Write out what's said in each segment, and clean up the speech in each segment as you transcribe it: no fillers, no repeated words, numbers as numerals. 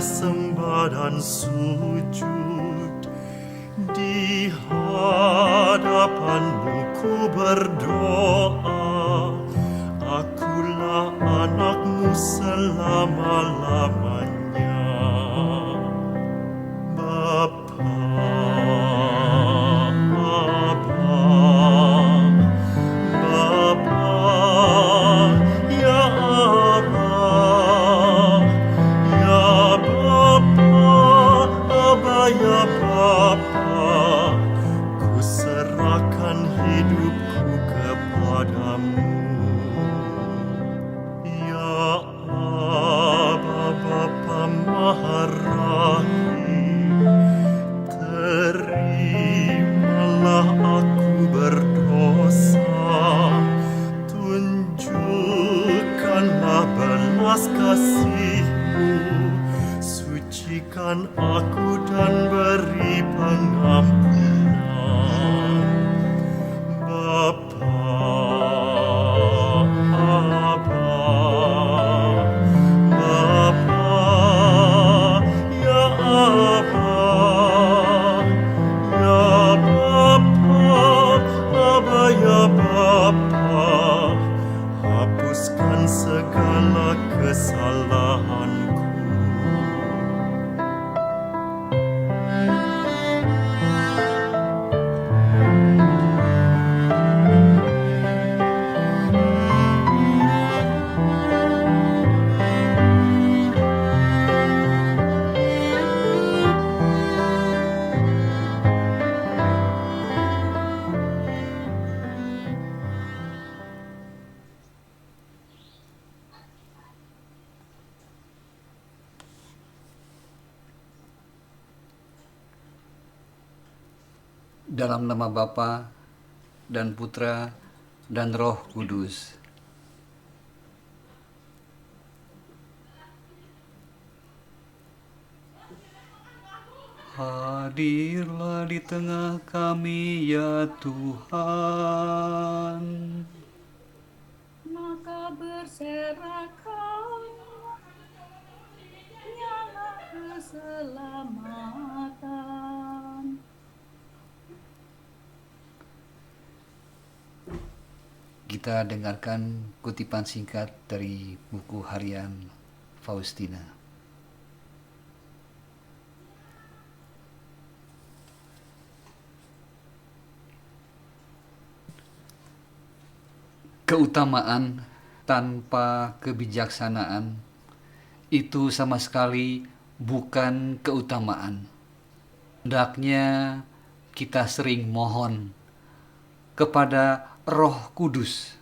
sembah dan sujud. Di hadapan-Mu ku berdoa, akulah anak-Mu selama-lamanya. Bapa, ya Allah, ya Bapa, Aba ya Bapa, ku serahkan hidupku kepadamu. Ya Aba, Bapa Maharahim, terimalah aku berdosa, tunjukkanlah belas kasih-Mu, sucikan aku dan beri pengampunan. Bapa, Aba, Bapa, ya Aba, ya Bapa, Aba ya Bapa, hapuskan segala kesalahanku. Dalam nama Bapa dan Putra dan Roh Kudus. Hadirlah di tengah kami ya Tuhan. Maka berserakan nyala keselamatan. Kita dengarkan kutipan singkat dari buku harian Faustina. Keutamaan tanpa kebijaksanaan itu sama sekali bukan keutamaan. Hendaknya kita sering mohon kepada Roh Kudus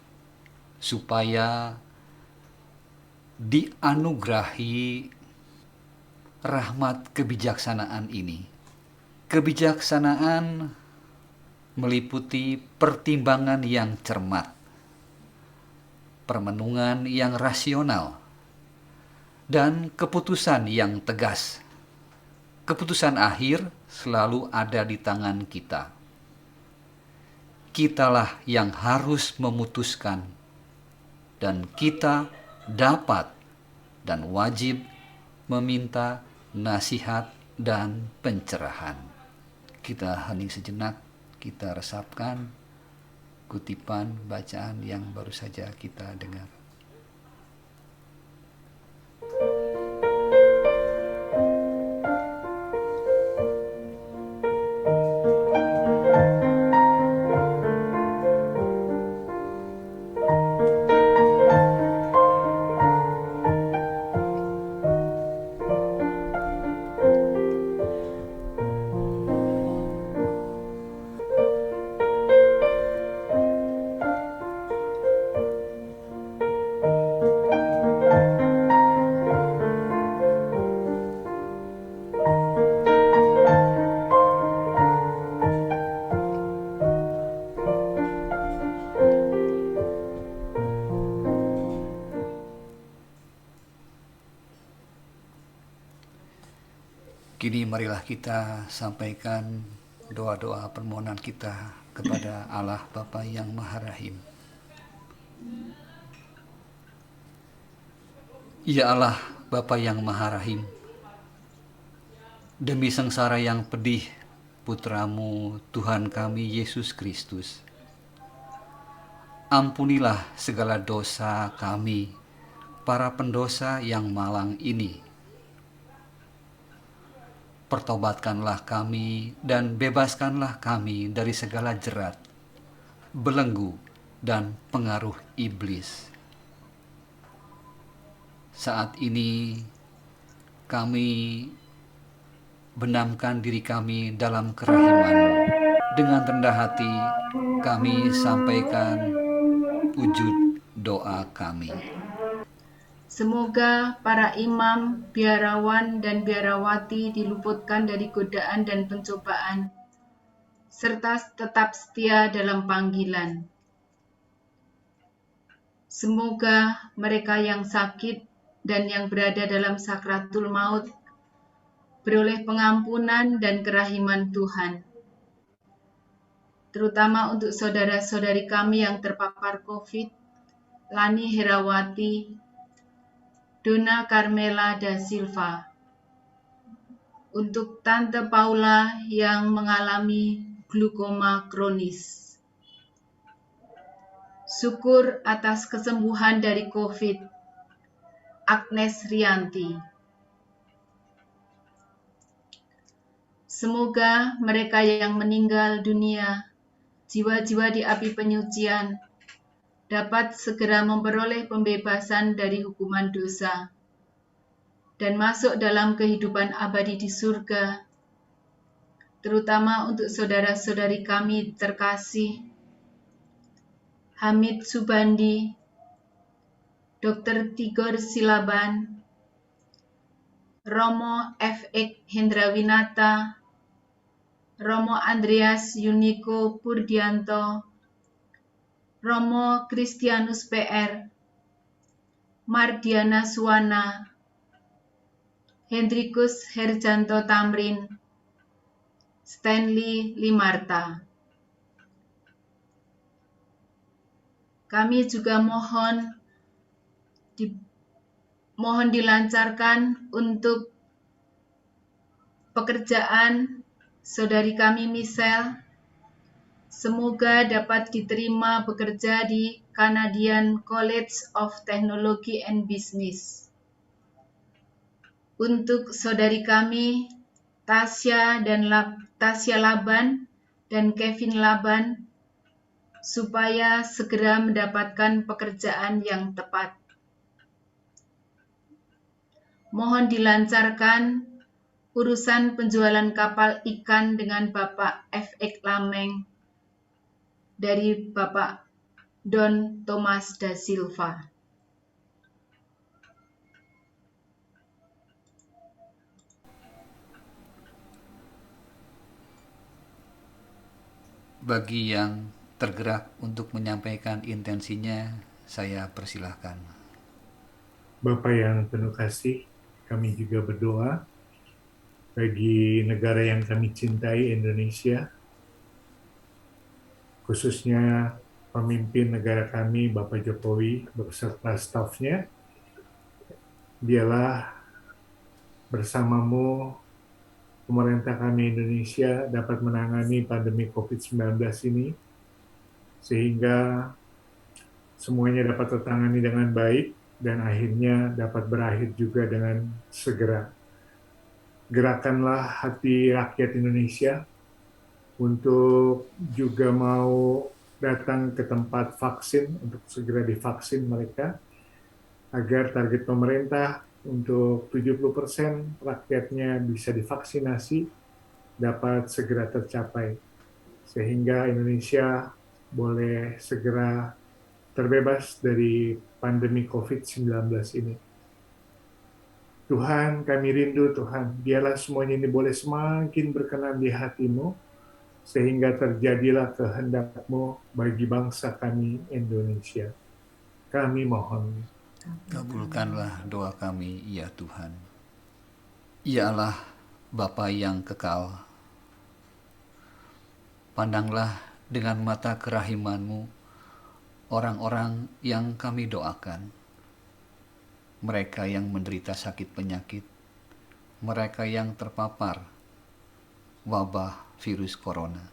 supaya dianugerahi rahmat kebijaksanaan ini. Kebijaksanaan meliputi pertimbangan yang cermat, permenungan yang rasional, dan keputusan yang tegas. Keputusan akhir selalu ada di tangan kita. Kitalah yang harus memutuskan, dan kita dapat dan wajib meminta nasihat dan pencerahan. Kita hening sejenak, kita resapkan kutipan bacaan yang baru saja kita dengar. Kini marilah kita sampaikan doa-doa permohonan kita kepada Allah Bapa yang Maha Rahim. Ya Allah Bapa yang Maha Rahim, Demi sengsara yang pedih Putramu Tuhan kami Yesus Kristus, ampunilah segala dosa kami, para pendosa yang malang ini. Pertobatkanlah kami dan bebaskanlah kami dari segala jerat, belenggu, dan pengaruh iblis. Saat ini kami benamkan diri kami dalam kerahiman-Mu. Dengan rendah hati kami sampaikan wujud doa kami. Semoga para imam, biarawan, dan biarawati diluputkan dari godaan dan pencobaan, serta tetap setia dalam panggilan. Semoga mereka yang sakit dan yang berada dalam sakratul maut beroleh pengampunan dan kerahiman Tuhan. Terutama untuk saudara-saudari kami yang terpapar COVID, Lani Herawati, Dona Carmela da Silva. Untuk Tante Paula yang mengalami glukoma kronis. Syukur atas kesembuhan dari COVID, Agnes Rianti. Semoga mereka yang meninggal dunia, jiwa-jiwa di api penyucian, dapat segera memperoleh pembebasan dari hukuman dosa dan masuk dalam kehidupan abadi di surga, terutama untuk saudara-saudari kami terkasih, Hamid Subandi, Dr. Tigor Silaban, Romo F.Ek Hendrawinata, Romo Andreas Yuniko Purdianto, Romo Christianus PR, Mardiana Suwana, Hendrikus Herjanto Tamrin, Stanley Limarta. Kami juga mohon dilancarkan untuk pekerjaan saudari kami Michelle. Semoga dapat diterima bekerja di Canadian College of Technology and Business. Untuk saudari kami Tasya Laban dan Kevin Laban, supaya segera mendapatkan pekerjaan yang tepat. Mohon dilancarkan urusan penjualan kapal ikan dengan Bapak F.Ek Lameng dari Bapak Don Thomas da Silva. Bagi yang tergerak untuk menyampaikan intensinya, saya persilahkan. Bapak yang penuh kasih, kami juga berdoa bagi negara yang kami cintai, Indonesia, khususnya pemimpin negara kami, Bapak Jokowi, beserta stafnya. Biarlah bersamamu pemerintah kami Indonesia dapat menangani pandemi COVID-19 ini, sehingga semuanya dapat tertangani dengan baik dan akhirnya dapat berakhir juga dengan segera. Gerakanlah hati rakyat Indonesia untuk juga mau datang ke tempat vaksin untuk segera divaksin mereka, agar target pemerintah untuk 70% rakyatnya bisa divaksinasi dapat segera tercapai, sehingga Indonesia boleh segera terbebas dari pandemi COVID-19 ini. Tuhan, kami rindu Tuhan, biarlah semuanya ini boleh semakin berkenan di hati-Mu, sehingga terjadilah kehendak-Mu bagi bangsa kami Indonesia. Kami mohon. Kabulkanlah doa kami, ya Tuhan. Ya Allah, Bapa yang kekal, pandanglah dengan mata kerahiman-Mu orang-orang yang kami doakan, mereka yang menderita sakit penyakit, mereka yang terpapar wabah virus corona.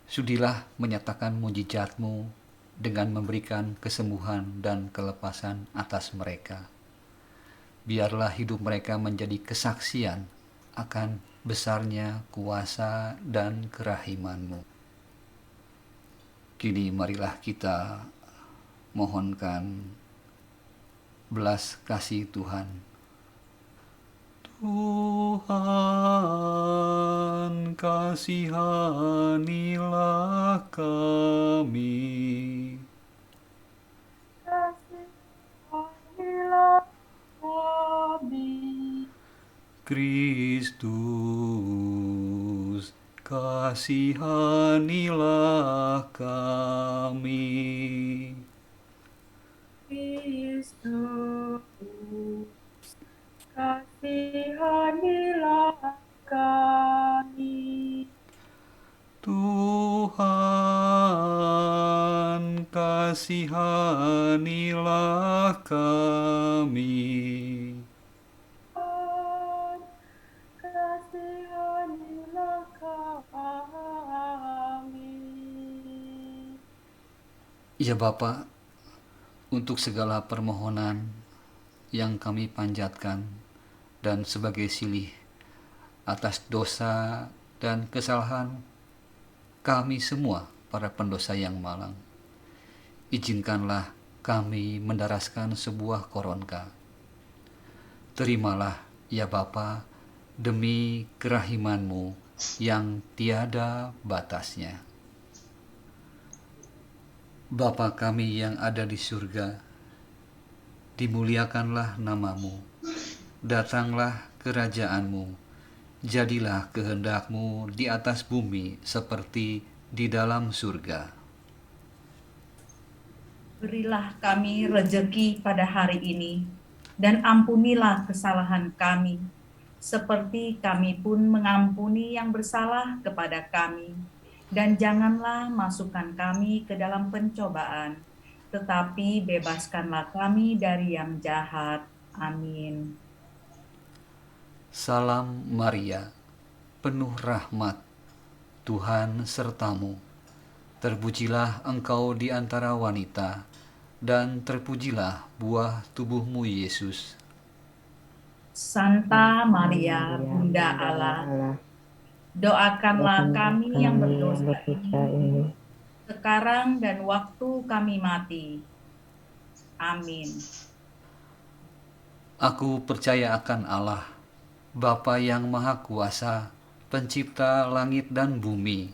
Sudilah menyatakan mujizat-Mu dengan memberikan kesembuhan dan kelepasan atas mereka. Biarlah hidup mereka menjadi kesaksian akan besarnya kuasa dan kerahiman-Mu. Kini marilah kita mohonkan belas kasih Tuhan. Tuhan, kasihanilah kami. Kasihanilah kami. Kristus, kasihanilah kami. Kristus, kasihanilah kami. Tuhan, kasihanilah kami. Tuhan, kasihanilah kami. Ya Bapa, untuk segala permohonan yang kami panjatkan dan sebagai silih atas dosa dan kesalahan kami semua para pendosa yang malang, izinkanlah kami mendaraskan sebuah koronka. Terimalah ya Bapa demi kerahiman-Mu yang tiada batasnya. Bapa kami yang ada di surga, dimuliakanlah nama-Mu, datanglah kerajaan-Mu, jadilah kehendak-Mu di atas bumi seperti di dalam surga. Berilah kami rejeki pada hari ini, dan ampunilah kesalahan kami, seperti kami pun mengampuni yang bersalah kepada kami. Dan janganlah masukkan kami ke dalam pencobaan, tetapi bebaskanlah kami dari yang jahat. Amin. Salam Maria, penuh rahmat, Tuhan sertamu. Terpujilah engkau di antara wanita, dan terpujilah buah tubuhmu Yesus. Santa Maria, Bunda Allah, doakanlah kami yang berdosa ini, sekarang dan waktu kami mati. Amin. Aku percaya akan Allah, Bapa yang Maha Kuasa, Pencipta langit dan bumi,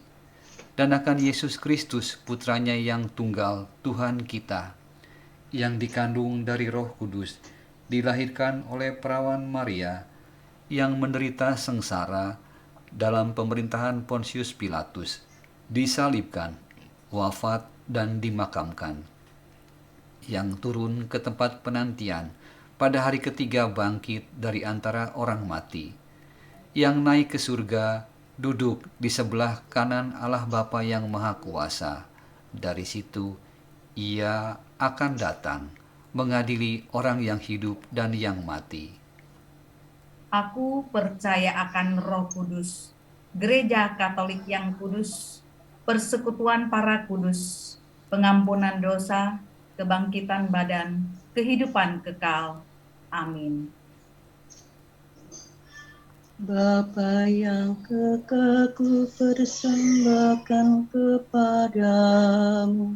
dan akan Yesus Kristus, Putranya yang tunggal, Tuhan kita, yang dikandung dari Roh Kudus, dilahirkan oleh perawan Maria, yang menderita sengsara dalam pemerintahan Pontius Pilatus, disalibkan, wafat dan dimakamkan, yang turun ke tempat penantian, pada hari ketiga bangkit dari antara orang mati, yang naik ke surga, duduk di sebelah kanan Allah Bapa yang Maha Kuasa. Dari situ Ia akan datang mengadili orang yang hidup dan yang mati. Aku percaya akan Roh Kudus, Gereja Katolik yang kudus, persekutuan para kudus, pengampunan dosa, kebangkitan badan, kehidupan kekal. Amin. Bapa yang kekal, ku persembahkan kepadamu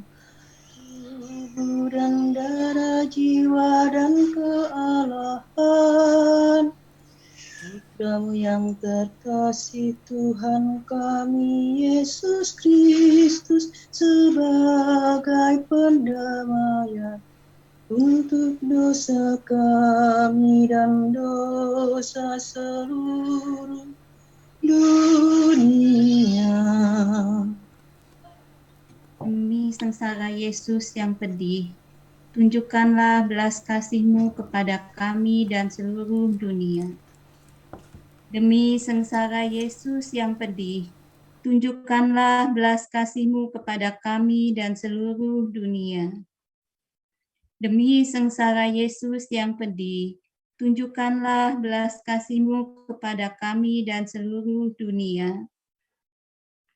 tubuh dan darah, jiwa dan kealahan Putramu yang terkasih, Tuhan kami Yesus Kristus, sebagai pendamaian untuk dosa kami dan dosa seluruh dunia. Demi sengsara Yesus yang pedih, tunjukkanlah belas kasih-Mu kepada kami dan seluruh dunia. Demi sengsara Yesus yang pedih, tunjukkanlah belas kasih-Mu kepada kami dan seluruh dunia. Demi sengsara Yesus yang pedih, tunjukkanlah belas kasih-Mu kepada kami dan seluruh dunia.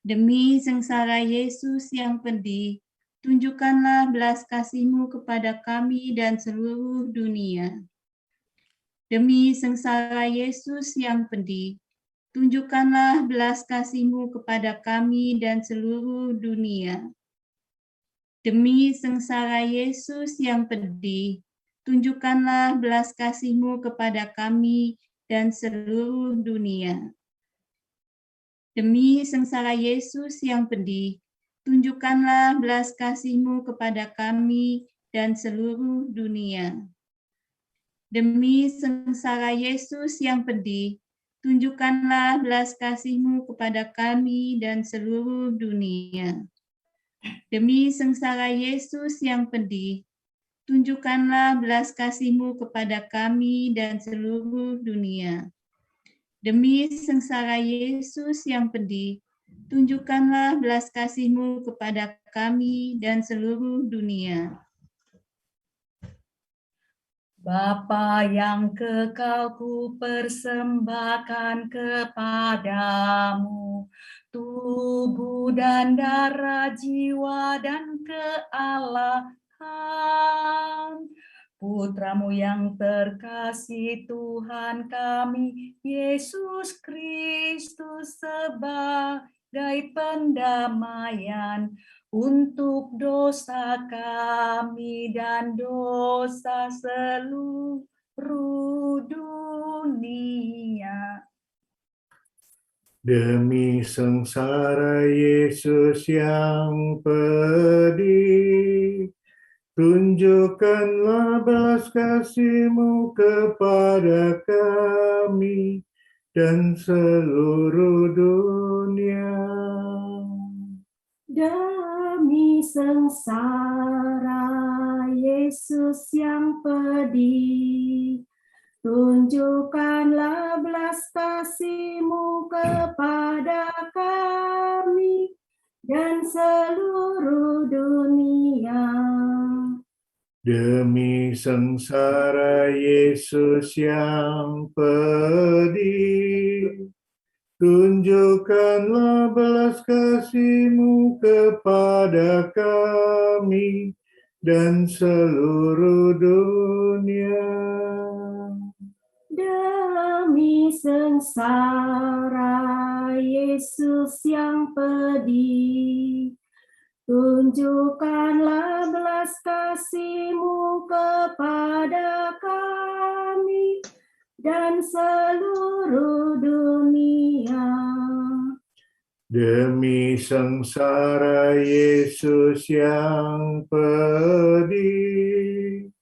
Demi sengsara Yesus yang pedih, tunjukkanlah belas kasih-Mu kepada kami dan seluruh dunia. Demi sengsara Yesus yang pedih, tunjukkanlah belas kasih-Mu kepada kami dan seluruh dunia. Demi sengsara Yesus yang pedih, tunjukkanlah belas kasih-Mu kepada kami dan seluruh dunia. Demi sengsara Yesus yang pedih, tunjukkanlah belas kasih-Mu kepada kami dan seluruh dunia. Demi sengsara Yesus yang pedih, tunjukkanlah belas kasih-Mu kepada kami dan seluruh dunia. Demi sengsara Yesus yang pedih, tunjukkanlah belas kasih-Mu kepada kami dan seluruh dunia. Demi sengsara Yesus yang pedih, tunjukkanlah belas kasih-Mu kepada kami dan seluruh dunia. Bapa yang kekal, ku persembahkan kepadamu tubuh dan darah, jiwa dan kealahan Putramu yang terkasih, Tuhan kami Yesus Kristus, sebagai pendamaian untuk dosa kami dan dosa seluruh dunia. Demi sengsara Yesus yang pedih, tunjukkanlah belas kasih-Mu kepada kami dan seluruh dunia. Demi sengsara Yesus yang pedih, tunjukkanlah belas kasih-Mu kepada kami dan seluruh dunia. Demi sengsara Yesus yang pedih, tunjukkanlah belas kasih-Mu kepada kami dan seluruh dunia. Demi sengsara Yesus yang pedih, tunjukkanlah belas kasih-Mu kepada kami dan seluruh dunia. Demi sengsara Yesus yang pedih,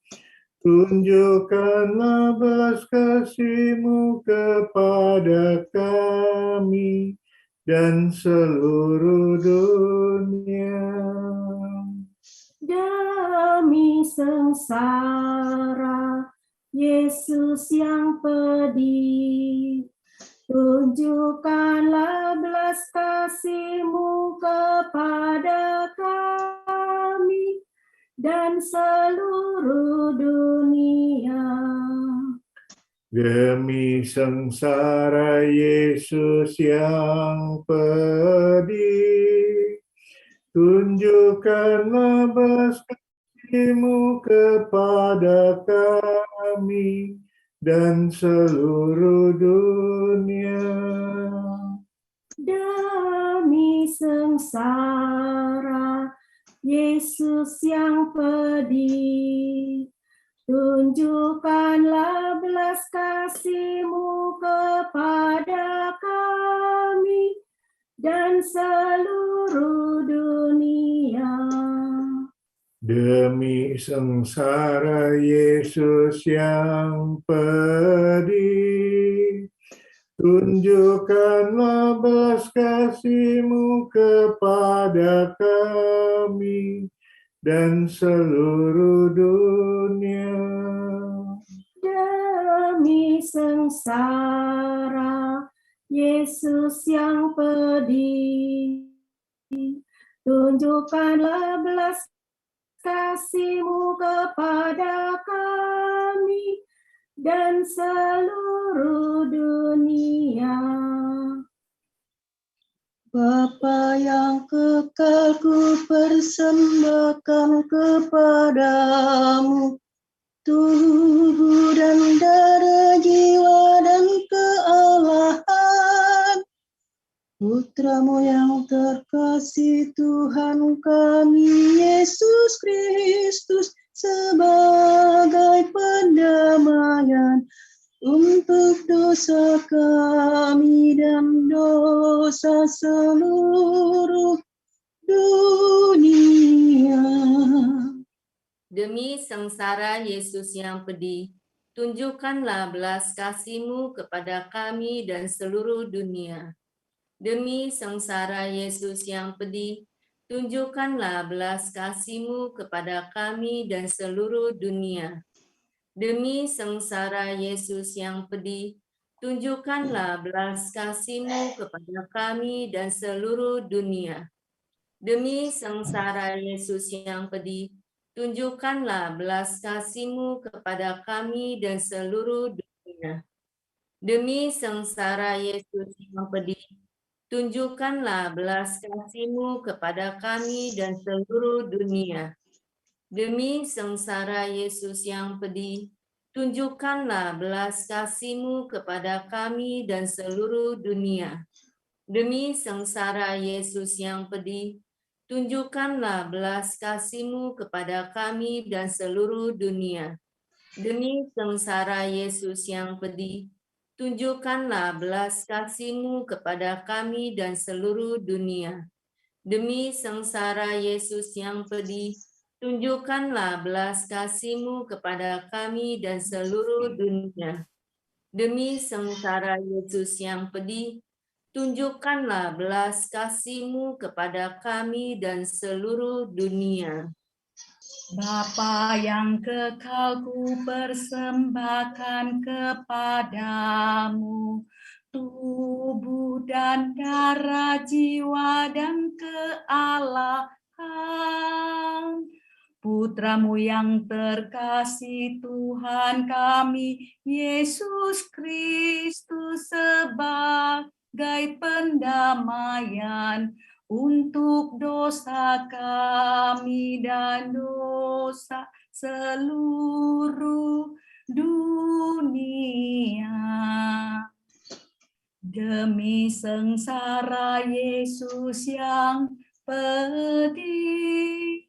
tunjukkanlah belas kasih-Mu kepada kami dan seluruh dunia. Demi sengsara Yesus yang pedih, tunjukkanlah belas kasih-Mu kepada kami dan seluruh dunia. Demi sengsara Yesus yang pedih, tunjukkanlah belas kasih-Mu kepada kami dan seluruh dunia. Demi sengsara Yesus yang pedih, tunjukkanlah belas kasih-Mu kepada kami dan seluruh dunia. Demi sengsara Yesus yang pedih, tunjukkanlah belas kasih-Mu kepada kami dan seluruh dunia. Demi sengsara Yesus yang pedih, tunjukkanlah belas kasih-Mu kepada kami dan seluruh dunia. Bapa yang kekal, ku persembahkan kepadamu tubuh dan darah, jiwa dan kealahan Putramu yang terkasih, Tuhan kami Yesus Kristus, sebagai pendamaian untuk dosa kami dan dosa seluruh dunia. Demi sengsara Yesus yang pedih, tunjukkanlah belas kasih-Mu kepada kami dan seluruh dunia. Demi sengsara Yesus yang pedih, tunjukkanlah belas kasih-Mu kepada kami dan seluruh dunia. Demi sengsara Yesus yang pedih, tunjukkanlah belas kasih-Mu kepada kami dan seluruh dunia. Demi sengsara Yesus yang pedih, tunjukkanlah belas kasih-Mu kepada kami dan seluruh dunia. Demi sengsara Yesus yang pedih, tunjukkanlah belas kasih-Mu kepada kami dan seluruh dunia. Demi sengsara Yesus yang pedih, tunjukkanlah belas kasih-Mu kepada kami dan seluruh dunia. Demi sengsara Yesus yang pedih, tunjukkanlah belas kasih-Mu kepada kami dan seluruh dunia. Demi sengsara Yesus yang pedih, tunjukkanlah belas kasih-Mu kepada kami dan seluruh dunia. Demi sengsara Yesus yang pedih, tunjukkanlah belas kasih-Mu kepada kami dan seluruh dunia. Demi sengsara Yesus yang pedih, tunjukkanlah belas kasih-Mu kepada kami dan seluruh dunia. Bapa yang kekal, ku persembahkan kepadamu tubuh dan darah, jiwa dan kealahan Putramu yang terkasih, Tuhan kami Yesus Kristus, sebagai pendamaian untuk dosa kami dan dosa seluruh dunia. Demi sengsara Yesus yang pedih,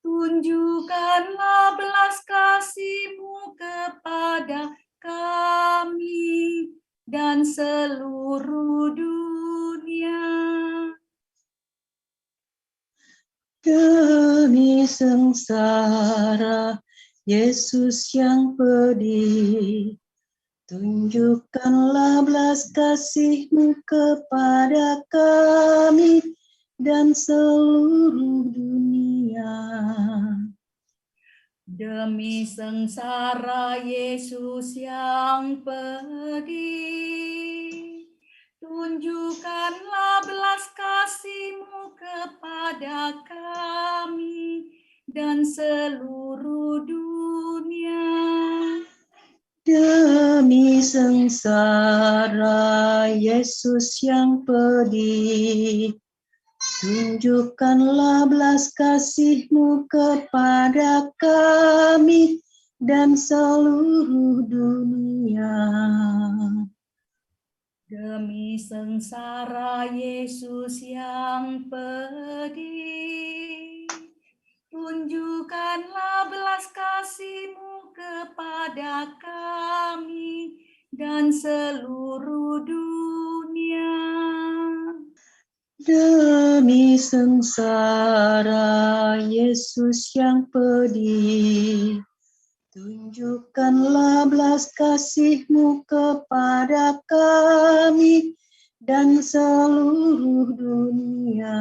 tunjukkanlah belas kasih-Mu kepada kami dan seluruh dunia. Demi sengsara Yesus yang pedih, tunjukkanlah belas kasih-Mu kepada kami dan seluruh dunia. Demi sengsara Yesus yang pedih, tunjukkanlah belas kasih-Mu kepada kami dan seluruh dunia. Demi sengsara Yesus yang pedih, tunjukkanlah belas kasih-Mu kepada kami dan seluruh dunia. Demi sengsara Yesus yang pedih, tunjukkanlah belas kasih-Mu kepada kami dan seluruh dunia. Demi sengsara Yesus yang pedih, tunjukkanlah belas kasih-Mu kepada kami dan seluruh dunia.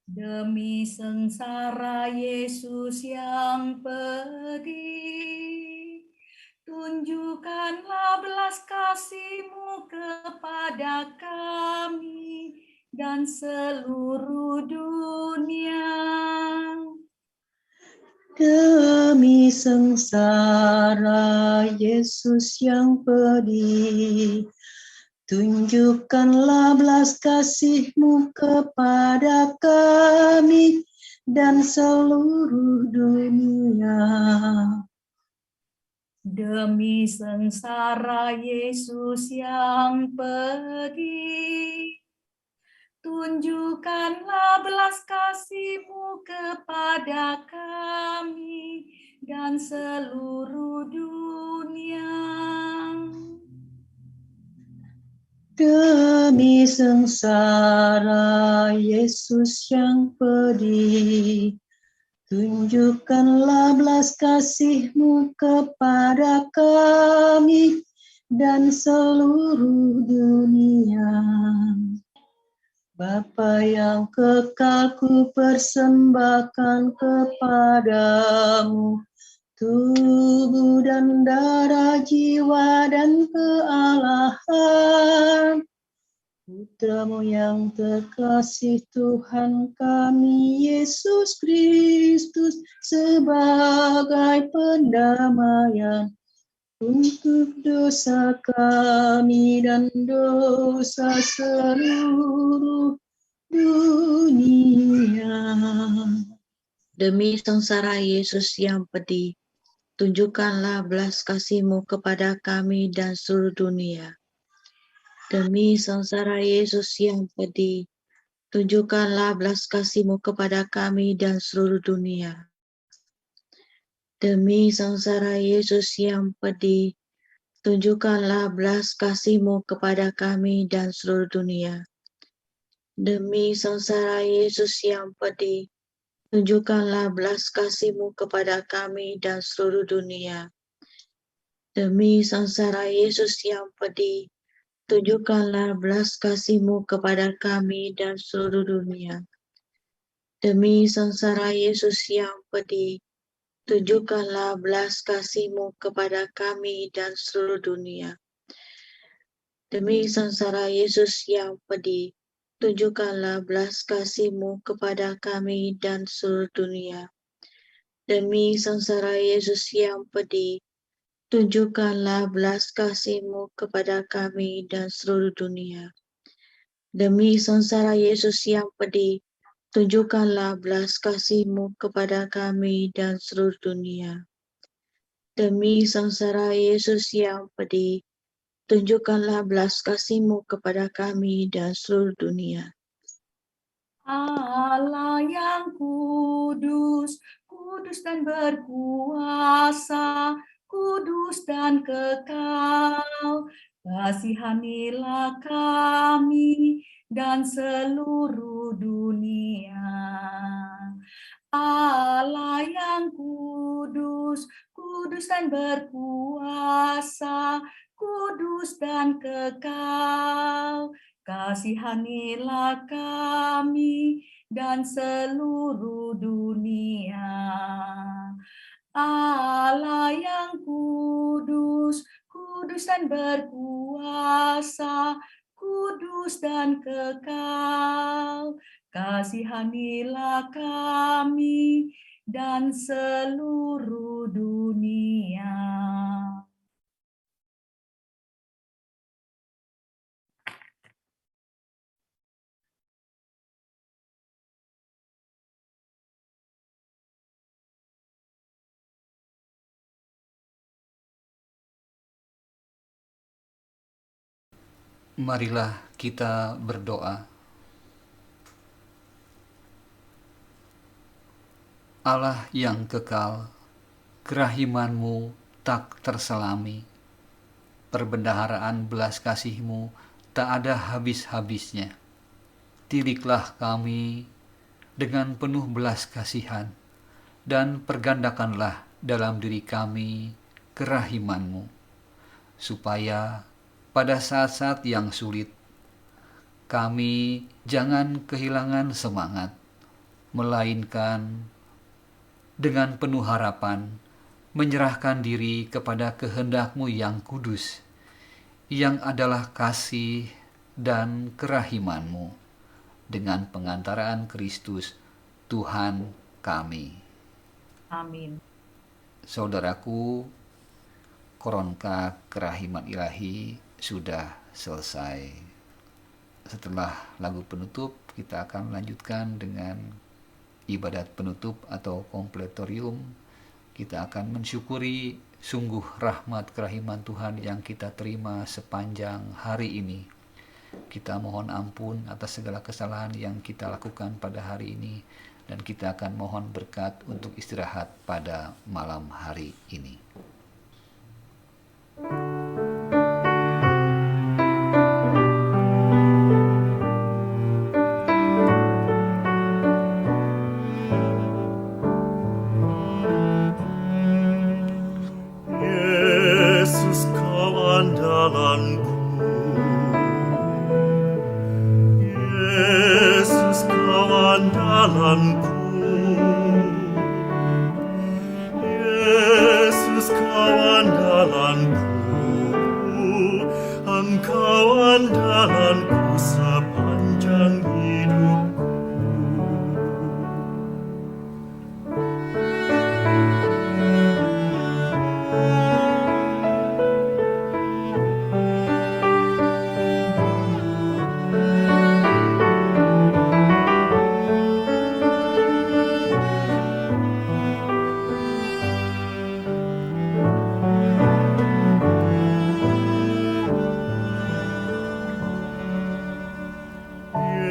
Demi sengsara Yesus yang pedih, tunjukkanlah belas kasih-Mu kepada kami dan seluruh dunia. Demi Demi sengsara Yesus yang pedih, tunjukkanlah belas kasih-Mu kepada kami dan seluruh dunia. Demi sengsara Yesus yang pedih, tunjukkanlah belas kasih-Mu kepada kami dan seluruh dunia. Demi sengsara Yesus yang pedih, tunjukkanlah belas kasih-Mu kepada kami dan seluruh dunia. Bapa yang kekal, ku persembahkan kepadamu tubuh dan darah, jiwa dan kealahan Putra-Mu yang terkasih, Tuhan kami Yesus Kristus, sebagai pendamaian untuk dosa kami dan dosa seluruh dunia. Demi sengsara Yesus yang pedih, tunjukkanlah belas kasih-Mu kepada kami dan seluruh dunia. Demi sengsara Yesus yang pedih, tunjukkanlah belas kasih-Mu kepada kami dan seluruh dunia. Demi sengsara Yesus yang pedih, tunjukkanlah belas kasih-Mu kepada kami dan seluruh dunia. Demi sengsara Yesus yang pedih, tunjukkanlah belas kasih-Mu kepada kami dan seluruh dunia. Demi sengsara Yesus yang pedih, tunjukkanlah belas kasih-Mu kepada kami dan seluruh dunia. Demi sengsara Yesus yang pedih, tunjukkanlah belas kasih-Mu kepada kami dan seluruh dunia. Demi sengsara Yesus yang pedih, tunjukkanlah belas kasih-Mu kepada kami dan seluruh dunia. Demi sengsara Yesus yang pedih, tunjukkanlah belas kasih-Mu kepada kami dan seluruh dunia. Demi sengsara Yesus yang pedih, tunjukkanlah belas kasih-Mu kepada kami dan seluruh dunia. Demi sengsara Yesus yang pedih, tunjukkanlah belas kasih-Mu kepada kami dan seluruh dunia. Allah yang kudus, kudus dan berkuasa, kudus dan kekal, kasihanilah kami dan seluruh dunia. Allah yang kudus, kudus dan berkuasa, kudus dan kekal, kasihanilah kami dan seluruh dunia. Allah yang kudus, kudus dan berkuasa, kudus dan kekal, kasihanilah kami dan seluruh dunia. Marilah kita berdoa. Allah yang kekal, kerahiman-Mu tak terselami, perbendaharaan belas kasih-Mu tak ada habis-habisnya. Tidiklah kami dengan penuh belas kasihan, dan pergandakanlah dalam diri kami kerahiman-Mu, supaya pada saat-saat yang sulit, kami jangan kehilangan semangat, melainkan dengan penuh harapan menyerahkan diri kepada kehendak-Mu yang kudus, yang adalah kasih dan kerahiman-Mu, dengan pengantaraan Kristus, Tuhan kami. Amin. Saudaraku, koronka kerahiman ilahi sudah selesai. Setelah lagu penutup, kita akan melanjutkan dengan ibadat penutup atau kompletorium. Kita akan mensyukuri sungguh rahmat kerahiman Tuhan yang kita terima sepanjang hari ini. Kita mohon ampun atas segala kesalahan yang kita lakukan pada hari ini, dan kita akan mohon berkat untuk istirahat pada malam hari ini. Yesus kau andalanku, Yesus kau andalanku, Yesus kau andalanku, Engkau andalanku sepanjang hidupku.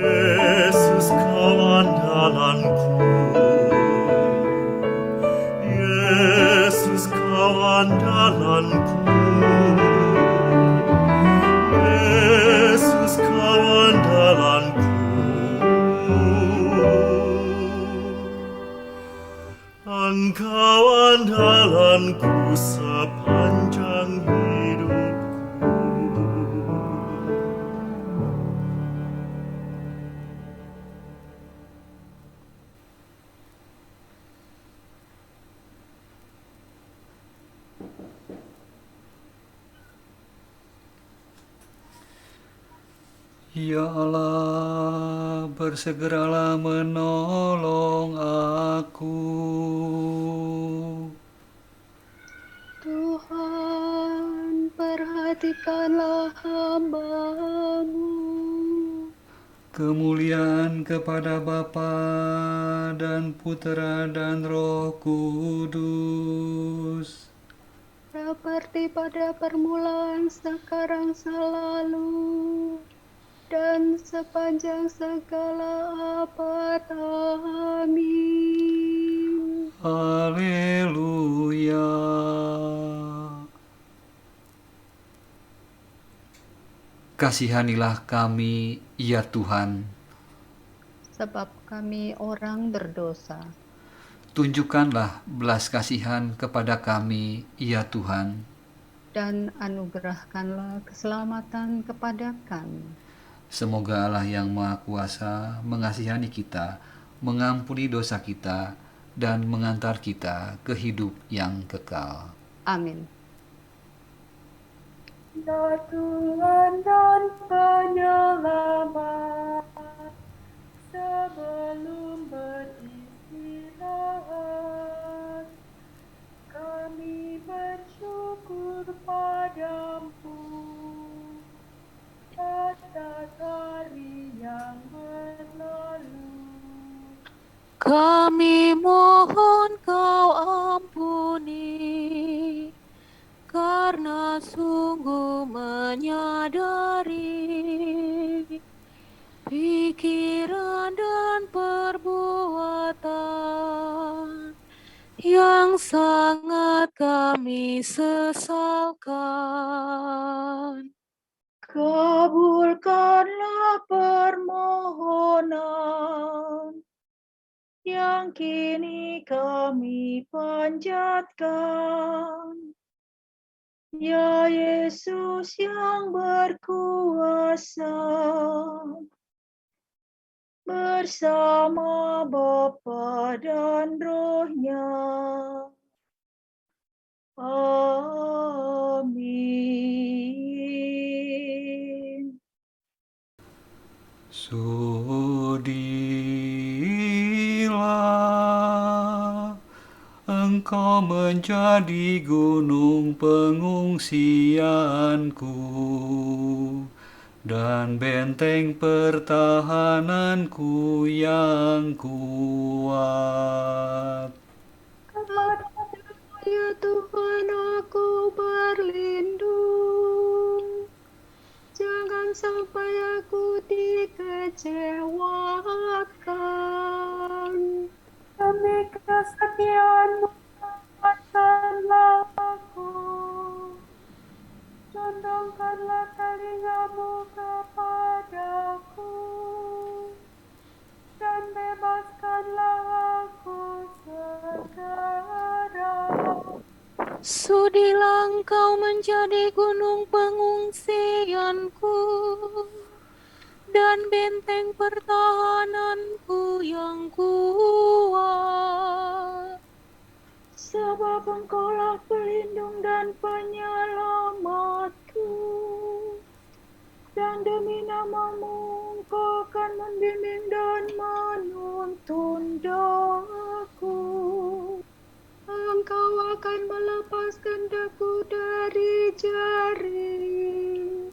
Yesus kau andalanku, Yesus kau andalanku, Yesus kau andalanku, Engkau andalanku sepanjang hidupku. Ya Allah, bersegeralah menolong aku. Tuhan, perhatikanlah hamba-Mu. Kemuliaan kepada Bapa dan Putera dan Roh Kudus. Seperti pada permulaan, sekarang, selalu, dan sepanjang segala abad. Amin. Haleluya. Kasihanilah kami, ya Tuhan. Sebab kami orang berdosa. Tunjukkanlah belas kasihan kepada kami, ya Tuhan. Dan anugerahkanlah keselamatan kepada kami. Semoga Allah yang Maha Kuasa mengasihani kita, mengampuni dosa kita, dan mengantar kita ke hidup yang kekal. Amin. Ya Tuhan dan penyelamat, sebelum beristirahat, kami bersyukur padamu atas hari yang berlalu. Kami mohon Kau ampuni, karena sungguh menyadari pikiran dan perbuatan yang sangat kami sesalkan. Kabulkanlah permohonan yang kini kami panjatkan. Ya Yesus yang berkuasa, bersama Bapa dan Roh-Nya. Amin. Sudilah Engkau Engkau menjadi gunung pengungsianku dan benteng pertahananku yang kuat. Kepadamu ya Tuhan aku berlindung. Jangan sampai aku dikecewakan. Demi kesetiaan-Mu kuatkanlah aku. Condongkanlah telinga-Mu kepadaku. Dan bebaskanlah aku segera. Sudilah Engkau menjadi gunung pengungsianku dan benteng pertahananku yang kuat. Sebab Engkaulah pelindung dan penyelamatku. Dan demi nama-Mu Engkau akan membimbing dan menuntun daku. Engkau akan melepaskan daku dari jaring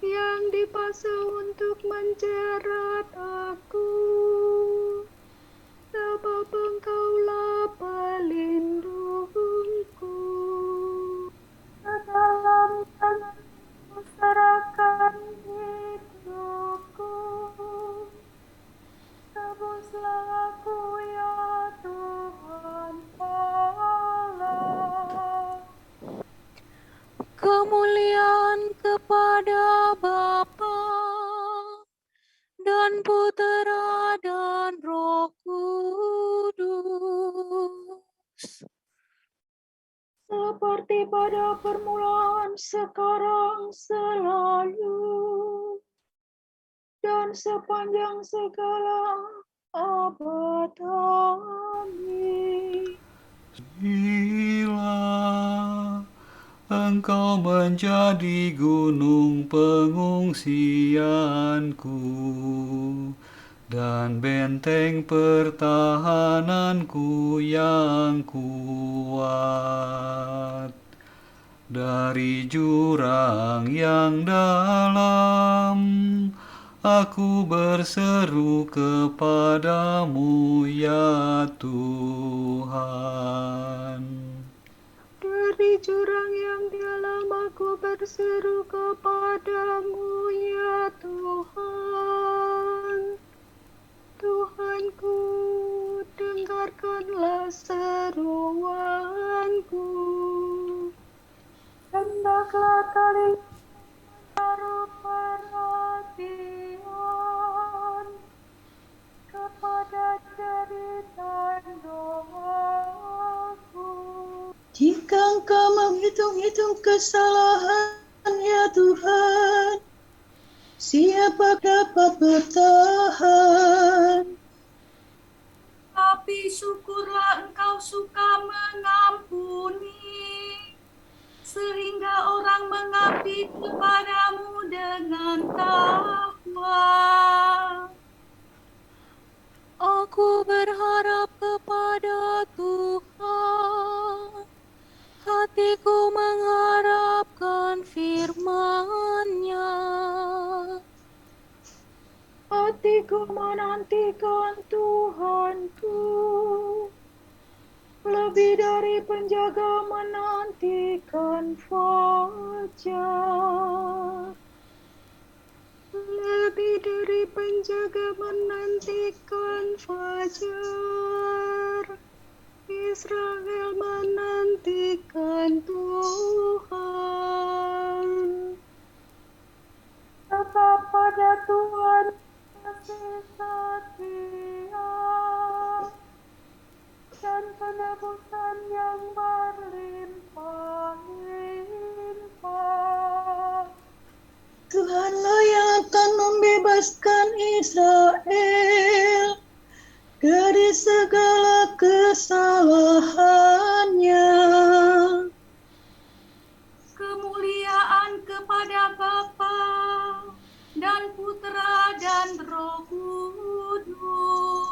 yang dipasang untuk menjerat aku. Sebab Engkaulah pelindungku. Ke dalam tangan-Mu serahkan hidupku. Tebuslah aku ya Tuhan Allah. Kemuliaan kepada Bapa dan Putera dan Roh Kudus. Seperti pada permulaan, sekarang, selalu, dan sepanjang segala abad. Amin. Bila Engkau menjadi gunung pengungsianku dan benteng pertahananku yang kuat. Dari jurang yang dalam, aku berseru kepadamu ya Tuhan. Dari jurang yang dalam aku berseru kepadamu ya Tuhan. Tuhanku, dengarkanlah seruanku. Hendaklah telinga menaruh perhatian kepada cerita doaku. Jika Engkau menghitung-hitung kesalahan ya Tuhan, siapa dapat bertahan? Tapi syukurlah Engkau suka mengampuni, sehingga orang mengabdi kepadamu dengan takwa. Aku berharap kepada Tuhan. Hatiku mengharapkan firman-Nya. Hatiku menantikan Tuhanku, lebih dari penjaga menantikan fajar. Lebih dari penjaga menantikan fajar. Israel menantikan Tuhan. Sebab pada Tuhan kasih setia dan penebusan yang berlimpah-limpah. Tuhanlah yang akan membebaskan Israel dari segala kesalahannya. Kemuliaan kepada Bapa dan Putera dan Roh Kudus.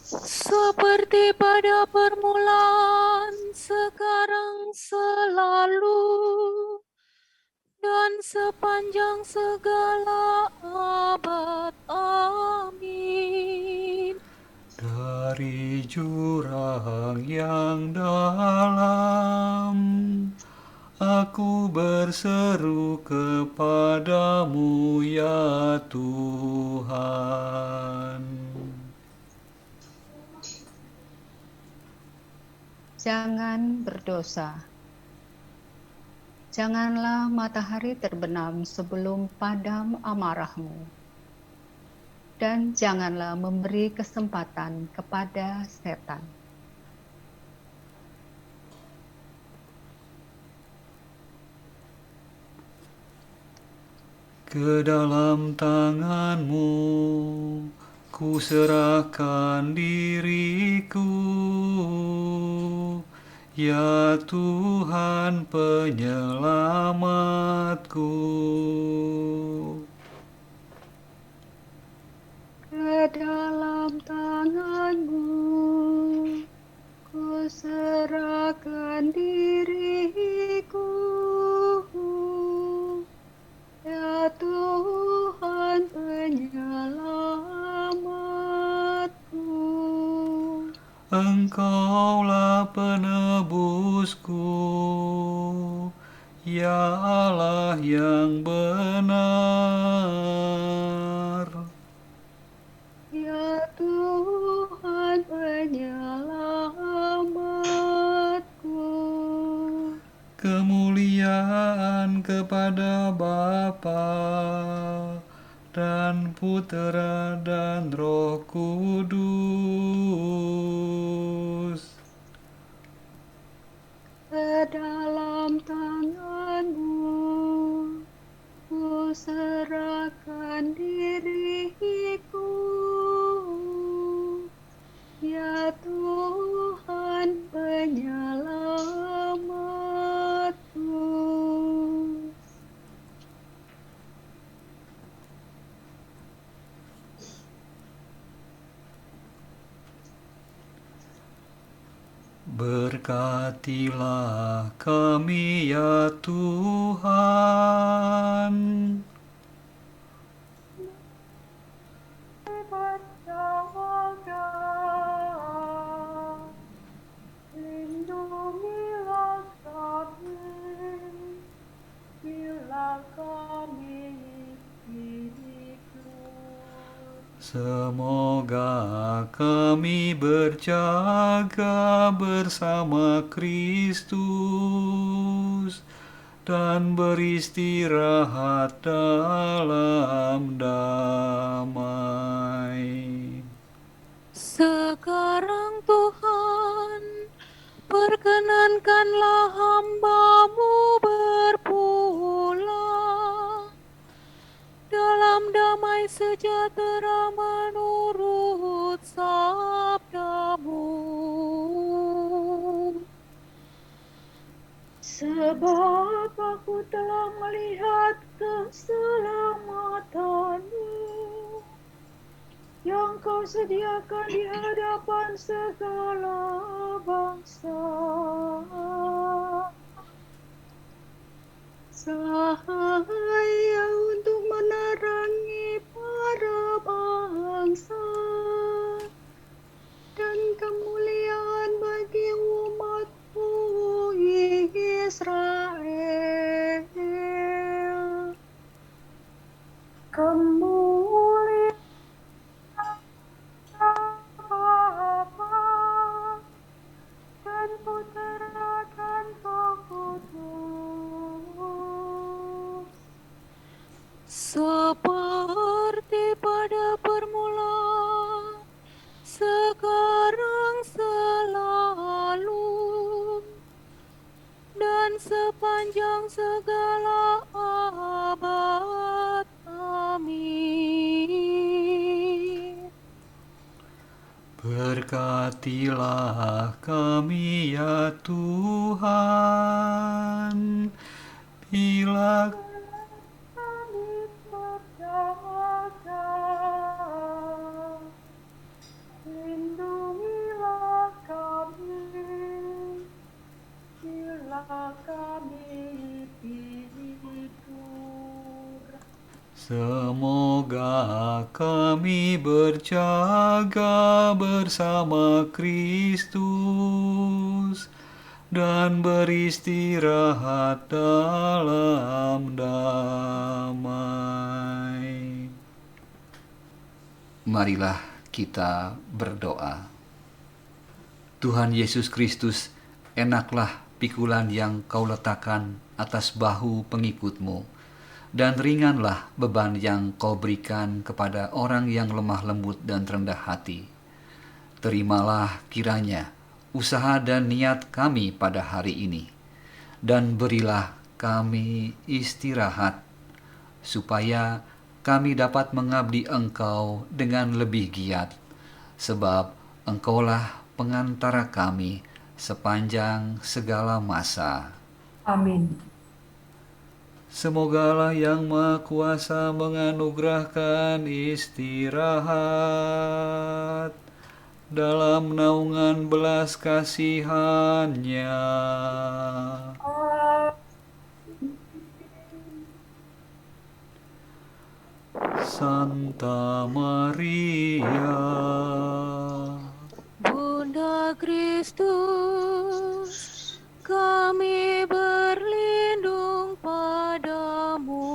seperti pada permulaan, sekarang, selalu, dan sepanjang segala abad. Amin. Dari jurang yang dalam, aku berseru kepadamu ya Tuhan. Jangan berdosa. Janganlah matahari terbenam sebelum padam amarahmu. Dan janganlah memberi kesempatan kepada setan. Ke dalam tangan-Mu ku serahkan diriku, ya Tuhan penyelamatku. Ke dalam tangan-Mu ku serahkan diriku, ya Tuhan penyelamatku. Engkaulah penebusku, ya Allah yang benar. Ya Tuhan penyelamatku. Kemuliaan kepada Bapa dan Putera dan Roh Kudus. Ke dalam tangan-Mu ku serahkan diriku, ya Tuhan penyelamatku. Berkatilah kami ya Tuhan. berjaga, lindungilah kami, bila kami hidup. Semoga kami berjaga bersama Kristus dan beristirahat dalam damai. Sekarang Tuhan, perkenankanlah hamba-Mu berpulang dalam damai sejahtera menurut sabda-Mu. Sebab aku telah melihat keselamatan-Mu yang Kau sediakan di hadapan segala bangsa. Cahaya untuk menerangi para bangsa dan kemuliaan bagi umat-Mu Israel. Kemuliaan Bapa dan Putera dan Roh Kudus. Seperti pada permulaan, sekarang, selalu, dan sepanjang segala abad. Amin. Berkatilah kami ya Tuhan, bila Kami berjaga, lindungi Semoga kami berjaga bersama Kristus dan beristirahat dalam damai. Marilah kita berdoa. Tuhan Yesus Kristus, enaklah pikulan yang Kau letakkan atas bahu pengikut-Mu, dan ringanlah beban yang Kau berikan kepada orang yang lemah lembut dan rendah hati. Terimalah kiranya usaha dan niat kami pada hari ini, dan berilah kami istirahat, supaya kami dapat mengabdi Engkau dengan lebih giat, sebab Engkaulah pengantara kami sepanjang segala masa. Amin. Semoga Allah yang Maha Kuasa menganugerahkan istirahat dalam naungan belas kasihan-Nya. Santa Maria, Bunda Kristus, kami berlindung padamu.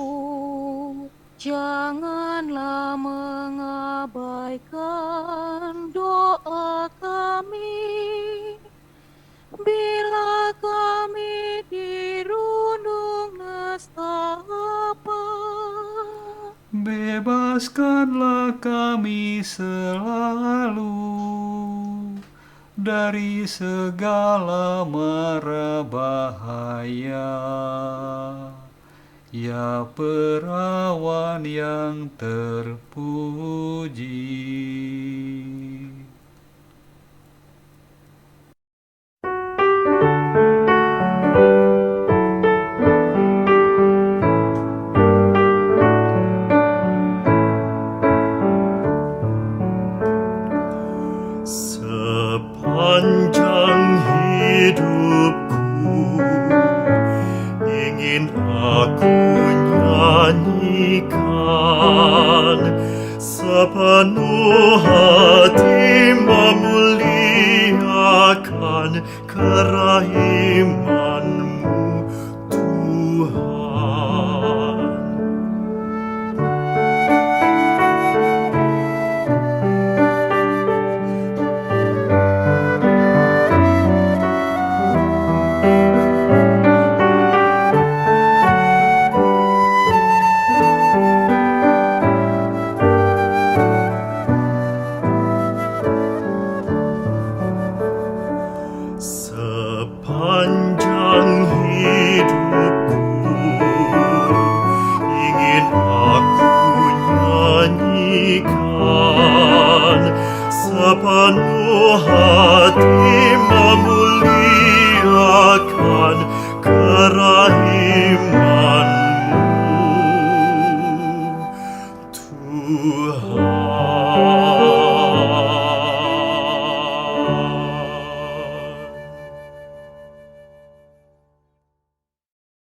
Janganlah mengabaikan doa kami bila kami dirundung nestapa. bebaskanlah kami selalu dari segala mara bahaya. Ya perawan yang terpuji. Sepanjang hidupku ingin aku nyanyikan sepenuh hati memuliakan kerahiman-Mu, Tuhan. Sepanjang hidupku ingin aku nyanyikan sepenuh hati memuliakan kerahiman-Mu, Tuhan.